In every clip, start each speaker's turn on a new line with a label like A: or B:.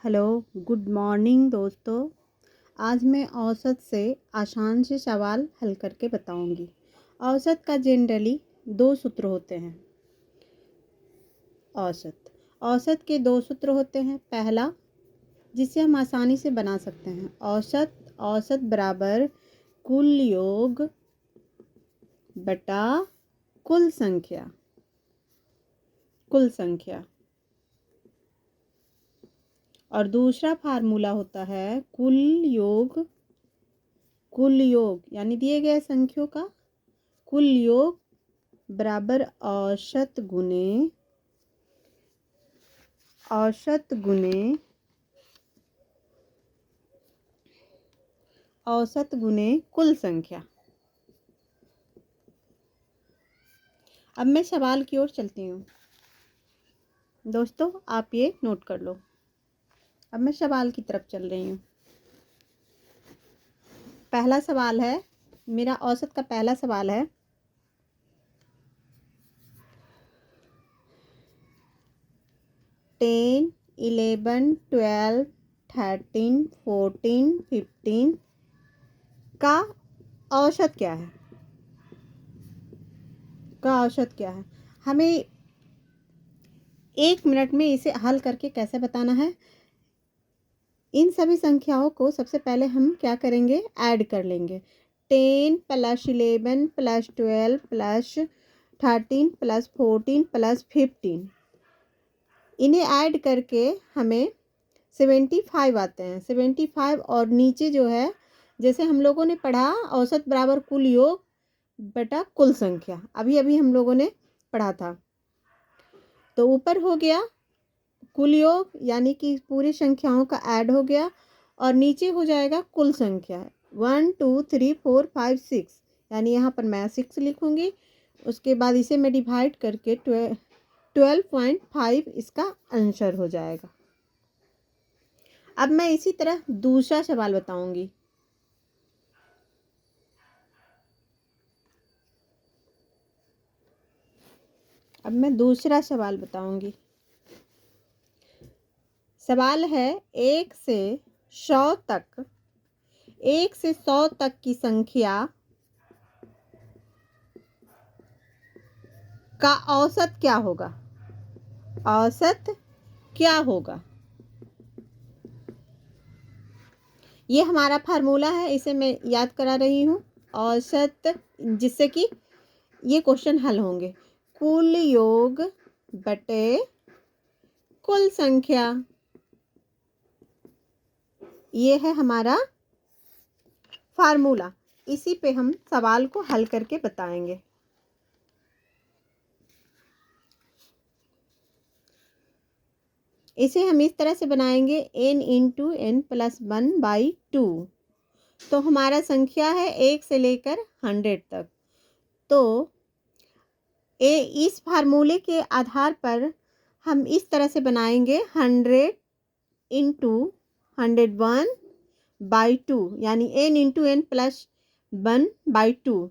A: Hello, good morning दोस्तों। आज मैं औसत से आसान से सवाल हल करके बताऊंगी। औसत का जनरली दो सूत्र होते हैं। औसत के दो सूत्र होते हैं। पहला, जिसे हम आसानी से बना सकते हैं, औसत बराबर कुल योग बटा कुल संख्या। और दूसरा फार्मूला होता है कुल योग यानी दिए गए संख्याओं का कुल योग बराबर औसत गुने कुल संख्या। अब मैं सवाल की ओर चलती हूँ। दोस्तों, आप ये नोट कर लो। अब मैं सवाल की तरफ चल रही हूँ। पहला सवाल है, मेरा औसत का पहला सवाल है, 10, 11, 12, 13, 14, 15 का औसत क्या है? हमें 1 मिनट में इसे हल करके कैसे बताना है? इन सभी संख्याओं को सबसे पहले हम क्या करेंगे? ऐड कर लेंगे। 10 + 11 + 12 + 13 + 14 + 15, इन्हें ऐड करके हमें 75 आते हैं। 75 और नीचे जो है, जैसे हम लोगों ने पढ़ा, औसत बराबर कुल योग बटा कुल संख्या, अभी अभी हम लोगों ने पढ़ा था। तो ऊपर हो गया कुल योग यानी कि पूरी संख्याओं का ऐड हो गया, और नीचे हो जाएगा कुल संख्या 1 2 3 4 5 6, यानी यहाँ पर मैं 6 लिखूंगी। उसके बाद इसे मैं डिवाइड करके 12.5 इसका आंसर हो जाएगा। अब मैं इसी तरह दूसरा सवाल बताऊंगी। सवाल है, 1 से 100 तक की संख्या का औसत क्या होगा? ये हमारा फार्मूला है, इसे मैं याद करा रही हूँ। औसत, जिससे कि ये क्वेश्चन हल होंगे। कुल योग बटे कुल संख्या, ये है हमारा फार्मूला। इसी पे हम सवाल को हल करके बताएंगे। इसे हम इस तरह से बनाएंगे, n × n + 1/2। तो हमारा संख्या है 1 से लेकर 100 तक। तो इस फार्मूले के आधार पर हम इस तरह से बनाएंगे, 100 × 101/2, यानी n × n + 1/2।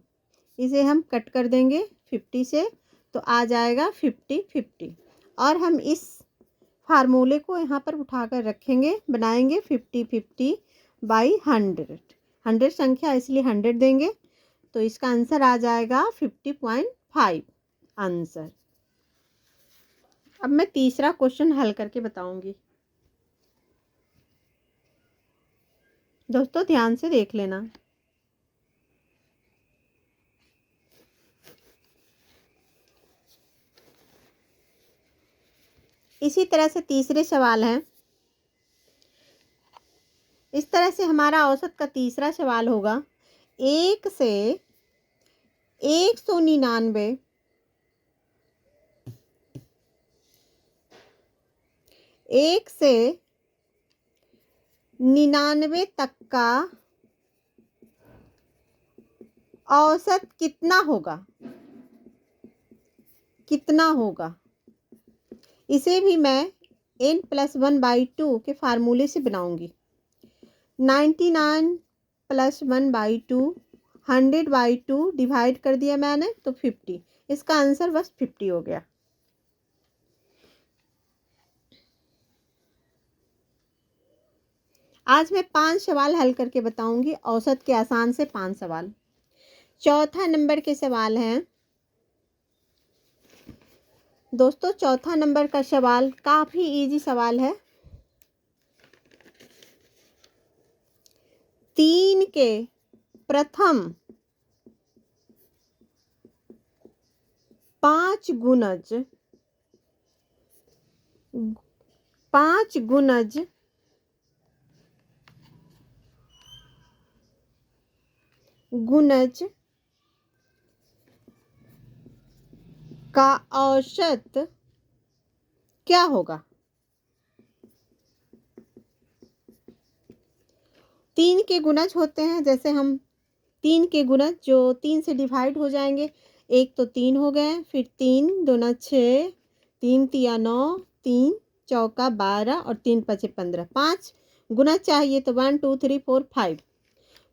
A: इसे हम कट कर देंगे 50 से, तो आ जाएगा 50/50। और हम इस फार्मूले को यहाँ पर उठाकर रखेंगे, बनाएंगे 50/100। 100 संख्या इसलिए 100 देंगे, तो इसका आंसर आ जाएगा 50.5 आंसर। अब मैं तीसरा क्वेश्चन हल करके बताऊंगी। दोस्तों, ध्यान से देख लेना। इसी तरह से तीसरे सवाल हैं। इस तरह से हमारा औसत का तीसरा सवाल होगा, 1 से 199 तक का औसत कितना होगा? इसे भी मैं n + 1/2 के फार्मूले से बनाऊंगी। 99 + 1/2, 100/2 डिवाइड कर दिया मैंने, तो 50। इसका आंसर बस 50 हो गया। आज मैं 5 सवाल हल करके बताऊंगी, औसत के आसान से 5 सवाल। चौथा नंबर के सवाल हैं दोस्तों। चौथा नंबर का सवाल काफी इजी सवाल है। 3 के प्रथम 5 गुणज 5 गुणज गुणज का औसत क्या होगा? 3 के गुणज होते हैं, जैसे हम 3 के गुणज जो 3 से डिवाइड हो जाएंगे। एक तो 3 हो गए, फिर 3 दूना 6, 3 तिया 9, 3 चौका 12 और 3 पचे 15। 5 गुणज चाहिए तो 1 2 3 4 5।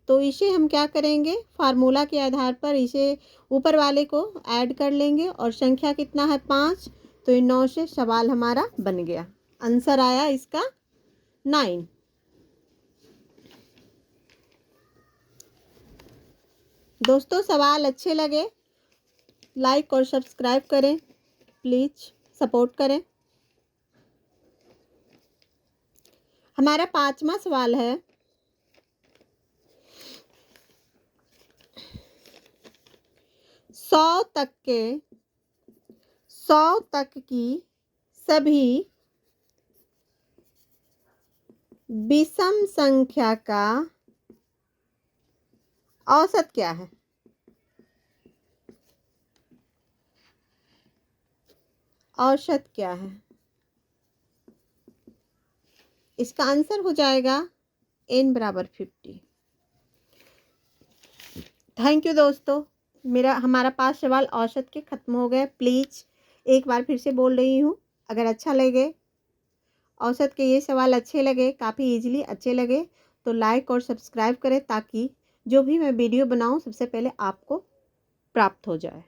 A: तो इसे हम क्या करेंगे, फार्मूला के आधार पर इसे ऊपर वाले को ऐड कर लेंगे और संख्या कितना है 5, तो इन 9 से सवाल हमारा बन गया। आंसर आया इसका 9। दोस्तों सवाल अच्छे लगे लाइक और सब्सक्राइब करें, प्लीज सपोर्ट करें। हमारा 5वां सवाल है, सौ तक की सभी विषम संख्या का औसत क्या है? औसत क्या है? इसका आंसर हो जाएगा n बराबर 50। थैंक यू दोस्तों। हमारा 5 सवाल औसत के खत्म हो गए। प्लीज एक बार फिर से बोल रही हूँ, अगर अच्छा लगे, औसत के ये सवाल अच्छे लगे, काफ़ी इजीली अच्छे लगे, तो लाइक और सब्सक्राइब करें ताकि जो भी मैं वीडियो बनाऊँ सबसे पहले आपको प्राप्त हो जाए।